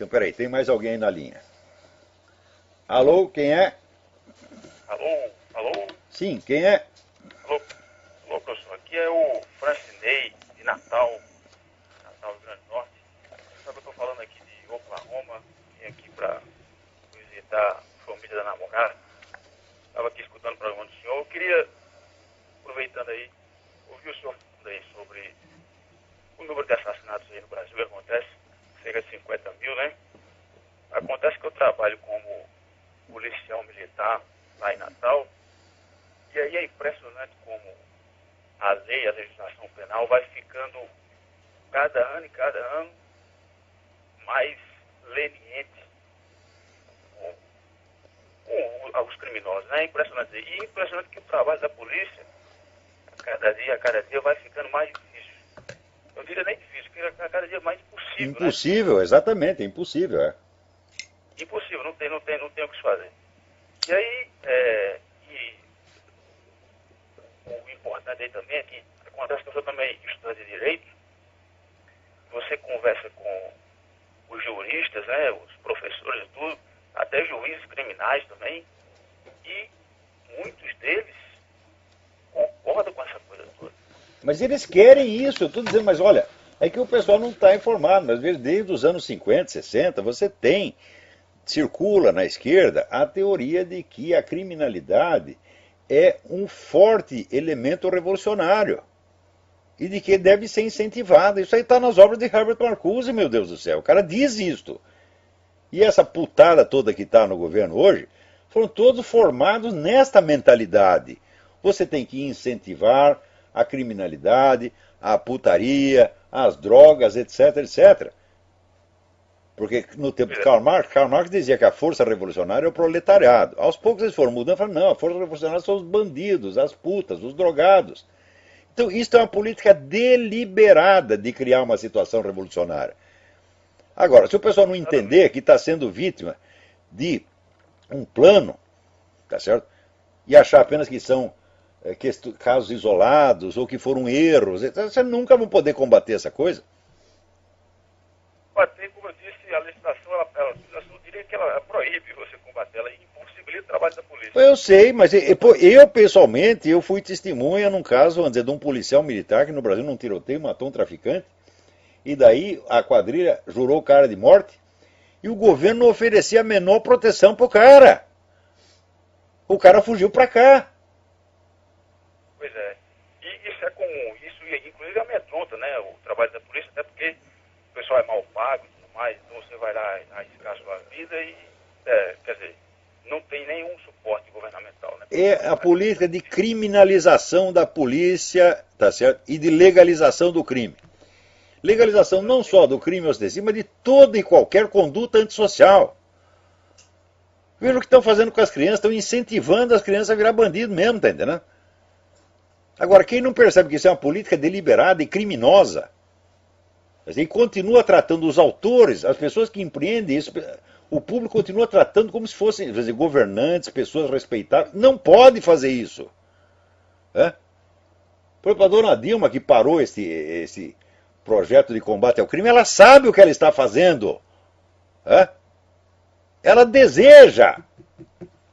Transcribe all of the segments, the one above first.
Então, peraí, tem mais alguém aí na linha. Alô, quem é? Alô? Alô? Sim, quem é? Alô? Alô, professor. Aqui é o Francinei, de Natal, Natal, Rio Grande do Norte. Sabe, eu estou falando aqui de Oklahoma. Vim aqui para visitar a família da namorada. Estava aqui escutando o programa do senhor. Eu queria, aproveitando aí, ouvir o senhor falando aí sobre o número de assassinatos aí no Brasil que acontece. Chega a 50 mil, né? Acontece que eu trabalho como policial militar lá em Natal. E aí é impressionante como a lei, a legislação penal vai ficando cada ano mais leniente com os criminosos, né? É impressionante. E é impressionante que o trabalho da polícia, a cada dia vai ficando mais difícil. Eu diria nem difícil, porque a cada dia mais impossível, Impossível, né? exatamente, impossível, é. Impossível, não tem o que se fazer. E aí, o importante aí também é que acontece que eu sou também estudante de Direito, você conversa com os juristas, né, os professores e tudo, até juízes criminais também, e muitos deles concordam com essa coisa toda. Mas eles querem isso, eu estou dizendo, mas olha, é que o pessoal não está informado, mas desde os anos 50, 60, você circula na esquerda a teoria de que a criminalidade é um forte elemento revolucionário e de que deve ser incentivada. Isso aí está nas obras de Herbert Marcuse, meu Deus do céu. O cara diz isto. E essa putada toda que está no governo hoje foram todos formados nesta mentalidade. Você tem que incentivar a criminalidade, a putaria, as drogas, etc, etc. Porque no tempo de Karl Marx dizia que a força revolucionária é o proletariado. Aos poucos eles foram mudando e falaram, não, a força revolucionária são os bandidos, as putas, os drogados. Então isso é uma política deliberada de criar uma situação revolucionária. Agora, se o pessoal não entender que está sendo vítima de um plano, tá certo? E achar apenas que são casos isolados ou que foram erros, você nunca vai poder combater essa coisa. Combater, como eu disse, a legislação, eu diria que ela proíbe você combater, ela impossibilita o trabalho da polícia. Eu sei, mas eu pessoalmente, eu fui testemunha num caso, vamos dizer, de um policial militar que no Brasil num tiroteio matou um traficante, e daí a quadrilha jurou o cara de morte, e o governo não oferecia a menor proteção pro cara. O cara fugiu pra cá. Pois é. E isso é comum, isso inclusive amedronta, né, o trabalho da polícia, até porque o pessoal é mal pago e tudo mais, então você vai lá arriscar a sua vida e, quer dizer, não tem nenhum suporte governamental, né? É a política de criminalização da polícia, tá certo? E de legalização do crime. Legalização não só do crime ostensivo, mas de toda e qualquer conduta antissocial. Veja o que estão fazendo com as crianças, estão incentivando as crianças a virar bandido mesmo, tá entendendo? Agora, quem não percebe que isso é uma política deliberada e criminosa, e continua tratando os autores, as pessoas que empreendem isso, o público continua tratando como se fossem dizer, governantes, pessoas respeitáveis, não pode fazer isso. Por exemplo, a dona Dilma, que parou esse projeto de combate ao crime, ela sabe o que ela está fazendo. Ela deseja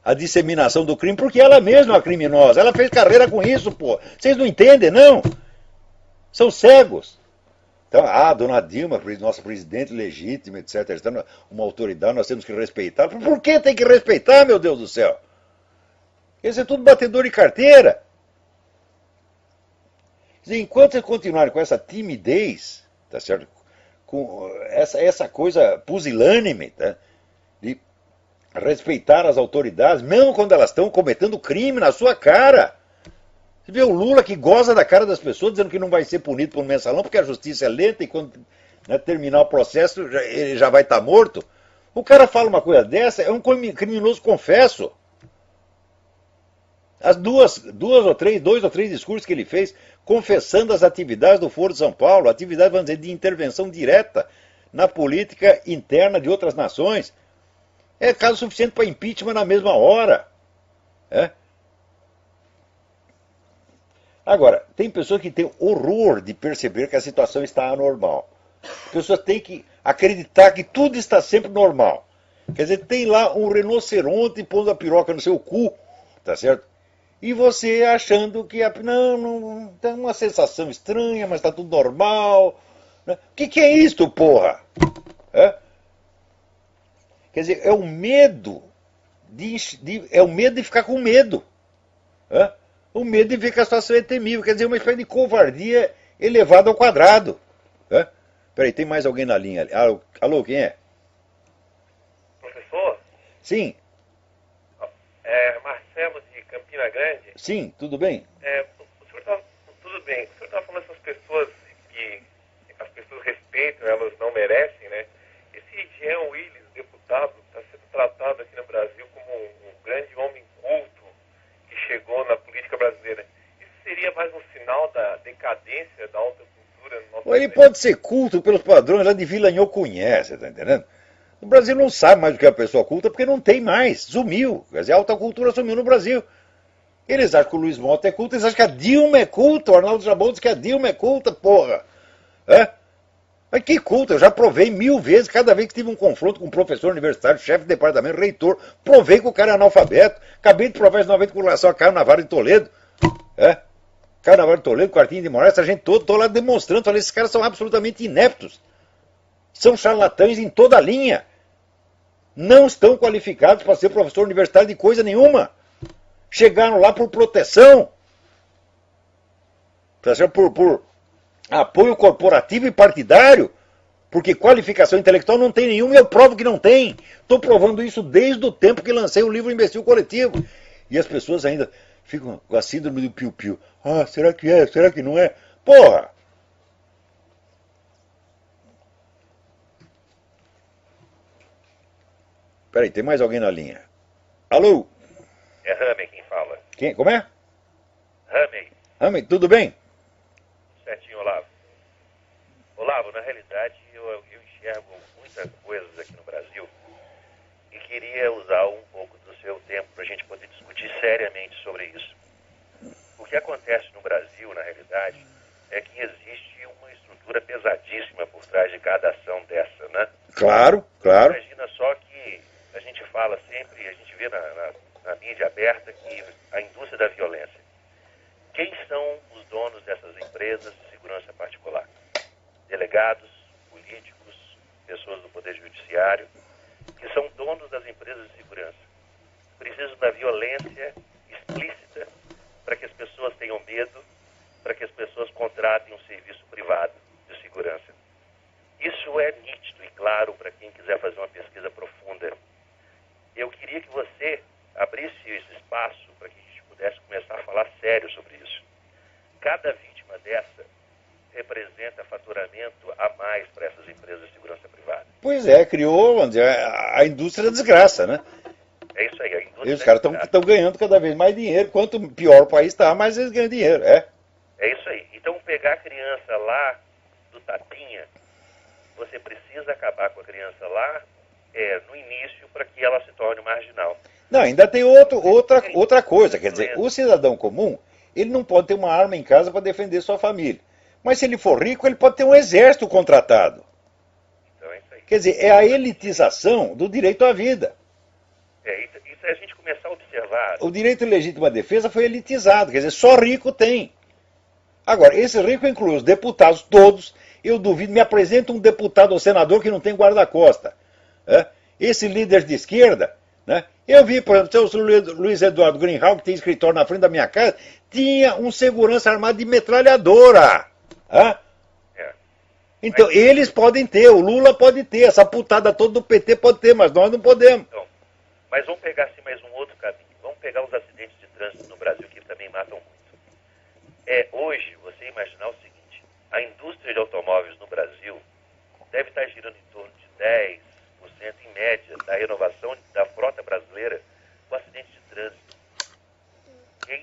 a disseminação do crime, porque ela mesma é uma criminosa. Ela fez carreira com isso, pô. Vocês não entendem, não? São cegos. Então, dona Dilma, nossa presidente legítima, etc., uma autoridade, nós temos que respeitar. Por que tem que respeitar, meu Deus do céu? Isso é tudo batedor de carteira. Enquanto eles continuarem com essa timidez, tá certo? Com essa coisa pusilânime, tá? De respeitar as autoridades, mesmo quando elas estão cometendo crime na sua cara. Você vê o Lula que goza da cara das pessoas, dizendo que não vai ser punido por um mensalão, porque a justiça é lenta e quando terminar o processo ele já vai estar morto. O cara fala uma coisa dessa, é um criminoso confesso. As dois ou três discursos que ele fez, confessando as atividades do Foro de São Paulo, atividades, vamos dizer, de intervenção direta na política interna de outras nações, é caso suficiente para impeachment na mesma hora. Agora, tem pessoas que têm horror de perceber que a situação está anormal. A pessoa tem que acreditar que tudo está sempre normal. Quer dizer, tem lá um rinoceronte pondo a piroca no seu cu, tá certo? E você achando que não, tem uma sensação estranha, mas está tudo normal. Né? O que é isto, porra? É? Quer dizer, é o medo é o medo de ficar com medo. É? O medo de ver que a situação é temível. Quer dizer, uma espécie de covardia elevada ao quadrado. É? Peraí, tem mais alguém na linha ali. Alô, quem é? Professor? Sim. É Marcelo de Campina Grande. Sim, tudo bem? O senhor tá, tudo bem. O senhor está falando dessas pessoas que as pessoas respeitam, elas não merecem, né? Esse Jean Willis, deputado, está sendo tratado aqui no Brasil como um grande homem culto que chegou na política brasileira. Isso seria mais um sinal da decadência da alta cultura no nosso Ele país? pode ser culto pelos padrões lá de Villanhau conhece, tá entendendo? O Brasil não sabe mais o que é a pessoa culta porque não tem mais, sumiu. Quer dizer, a alta cultura sumiu no Brasil. Eles acham que o Luiz Mota é culto, eles acham que a Dilma é culta, o Arnaldo Jabot diz que a Dilma é culta, porra. É? Mas que culto, eu já provei 1000 vezes, cada vez que tive um confronto com um professor universitário, chefe de departamento, reitor, provei que o cara é analfabeto, acabei de provar isso novamente com relação a Caio Navarro de Toledo. É? Caio Navarro de Toledo, Quartinho de Moraes, essa gente toda, tô lá demonstrando, falei, esses caras são absolutamente ineptos. São charlatães em toda a linha. Não estão qualificados para ser professor universitário de coisa nenhuma. Chegaram lá por proteção. Por apoio corporativo e partidário. Porque qualificação intelectual não tem nenhuma e eu provo que não tem. Estou provando isso desde o tempo que lancei o livro Imbecil Coletivo. E as pessoas ainda ficam com a síndrome do piu-piu. Ah, será que é? Será que não é? Porra! Peraí, tem mais alguém na linha. Alô? É Ramey quem fala. Quem? Como é? Ramey. Ramey, tudo bem? Certinho, Olavo. Olavo, na realidade, eu enxergo muitas coisas aqui no Brasil e queria usar um pouco do seu tempo para a gente poder discutir seriamente sobre isso. O que acontece no Brasil, na realidade, é que existe uma estrutura pesadíssima por trás de cada ação dessa, né? Claro, claro. Imagina só que a gente fala sempre, a gente vê na mídia aberta que a indústria da violência. Quem são os donos dessas empresas de segurança particular? Delegados, políticos, pessoas do Poder Judiciário, que são donos das empresas de segurança. Precisam da violência explícita para que as pessoas tenham medo, para que as pessoas contratem um serviço privado de segurança. Isso é nítido e claro para quem quiser fazer uma pesquisa profunda. Eu queria que você abrisse esse espaço para que a gente pudesse começar a falar sério sobre isso. Cada vítima dessa representa faturamento a mais para essas empresas de segurança privada. Pois é, criou, vamos dizer, a indústria da desgraça, né? É isso aí, a indústria. E os caras estão ganhando cada vez mais dinheiro. Quanto pior o país está, mais eles ganham dinheiro, é? É isso aí. Então, pegar a criança lá do Tapinha, você precisa acabar com a criança lá no início para que ela se torne marginal. Não, ainda tem outra coisa. Quer dizer, o cidadão comum, ele não pode ter uma arma em casa para defender sua família. Mas se ele for rico, ele pode ter um exército contratado. Então é isso aí. Quer dizer, é a elitização do direito à vida. Isso é a gente começar a observar. O direito de legítima defesa foi elitizado, quer dizer, só rico tem. Agora, esse rico inclui os deputados todos. Eu duvido, me apresenta um deputado ou senador que não tem guarda-costa. Esse líder de esquerda, né? Eu vi, por exemplo, o Luiz Eduardo Greenhalgh, que tem escritório na frente da minha casa, tinha um segurança armado de metralhadora. Então, eles podem ter, o Lula pode ter, essa putada toda do PT pode ter, mas nós não podemos. Então, mas vamos pegar assim mais um outro caminho. Vamos pegar os acidentes de trânsito no Brasil, que também matam muito. Hoje, você imaginar o seguinte, a indústria de automóveis no Brasil deve estar girando em torno de 10% em média da renovação da frota brasileira com acidentes de trânsito.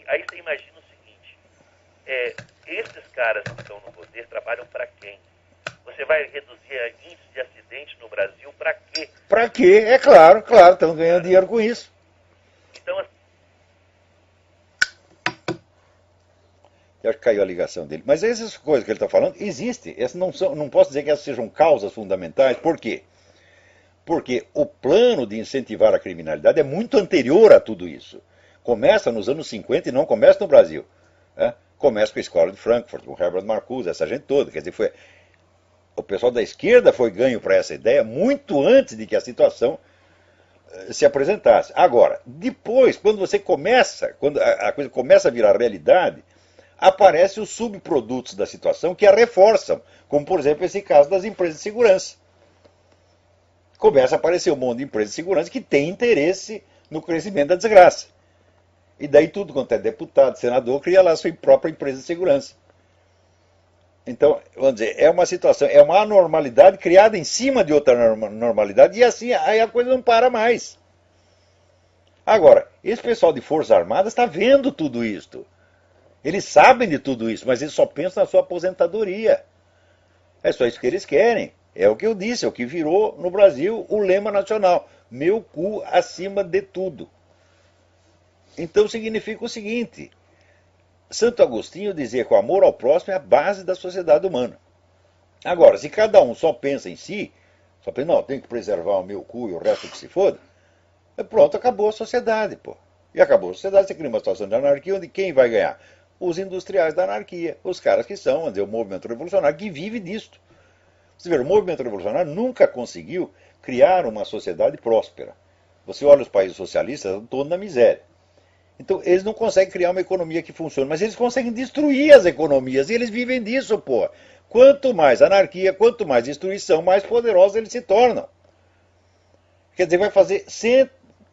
Aí você imagina o seguinte, esses caras que estão no poder trabalham para quem? Você vai reduzir a índice de acidente no Brasil para quê? Para quê? É claro, estão ganhando dinheiro com isso. Então, Eu acho que caiu a ligação dele. Mas essas coisas que ele está falando existem. Essas não posso dizer que essas sejam causas fundamentais. Por quê? Porque o plano de incentivar a criminalidade é muito anterior a tudo isso. Começa nos anos 50 e não começa no Brasil. Né? Começa com a escola de Frankfurt, com Herbert Marcuse, essa gente toda. Quer dizer, o pessoal da esquerda foi ganho para essa ideia muito antes de que a situação se apresentasse. Agora, depois, quando você começa, quando a coisa começa a virar realidade, aparecem os subprodutos da situação que a reforçam, como por exemplo esse caso das empresas de segurança. Começa a aparecer um monte de empresas de segurança que tem interesse no crescimento da desgraça. E daí tudo quanto é deputado, senador, cria lá a sua própria empresa de segurança. Então, vamos dizer, é uma situação, é uma anormalidade criada em cima de outra normalidade, e assim aí a coisa não para mais. Agora, esse pessoal de Forças Armadas está vendo tudo isto. Eles sabem de tudo isso, mas eles só pensam na sua aposentadoria. É só isso que eles querem. É o que eu disse, é o que virou no Brasil o lema nacional. Meu cu acima de tudo. Então significa o seguinte: Santo Agostinho dizia que o amor ao próximo é a base da sociedade humana. Agora, se cada um só pensa em si, só pensa, não, tem que preservar o meu cu e o resto que se foda, pronto, acabou a sociedade, pô. E acabou a sociedade, você cria uma situação de anarquia onde quem vai ganhar? Os industriais da anarquia, os caras que são, vamos dizer, o movimento revolucionário que vive disto. Você vê, o movimento revolucionário nunca conseguiu criar uma sociedade próspera. Você olha os países socialistas, estão todos na miséria. Então, eles não conseguem criar uma economia que funcione, mas eles conseguem destruir as economias, e eles vivem disso, pô. Quanto mais anarquia, quanto mais destruição, mais poderosos eles se tornam. Quer dizer, vai fazer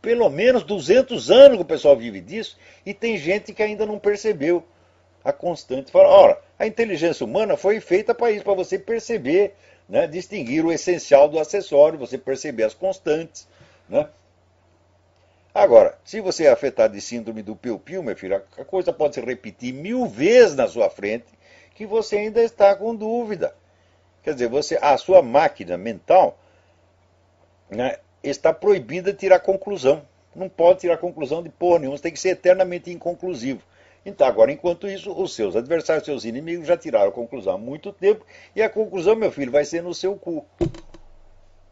pelo menos 200 anos que o pessoal vive disso, e tem gente que ainda não percebeu a constante. Fala, ora, a inteligência humana foi feita para isso, para você perceber, né, distinguir o essencial do acessório, você perceber as constantes, né? Agora, se você é afetado de síndrome do piu-piu, meu filho, a coisa pode se repetir 1000 vezes na sua frente que você ainda está com dúvida. Quer dizer, a sua máquina mental, né, está proibida de tirar conclusão. Não pode tirar conclusão de porra nenhuma, você tem que ser eternamente inconclusivo. Então, agora, enquanto isso, os seus adversários, seus inimigos já tiraram a conclusão há muito tempo, e a conclusão, meu filho, vai ser no seu cu.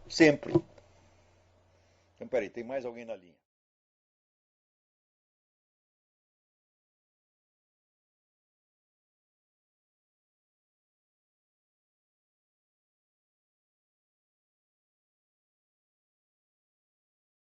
Sempre. Então, peraí, tem mais alguém na linha?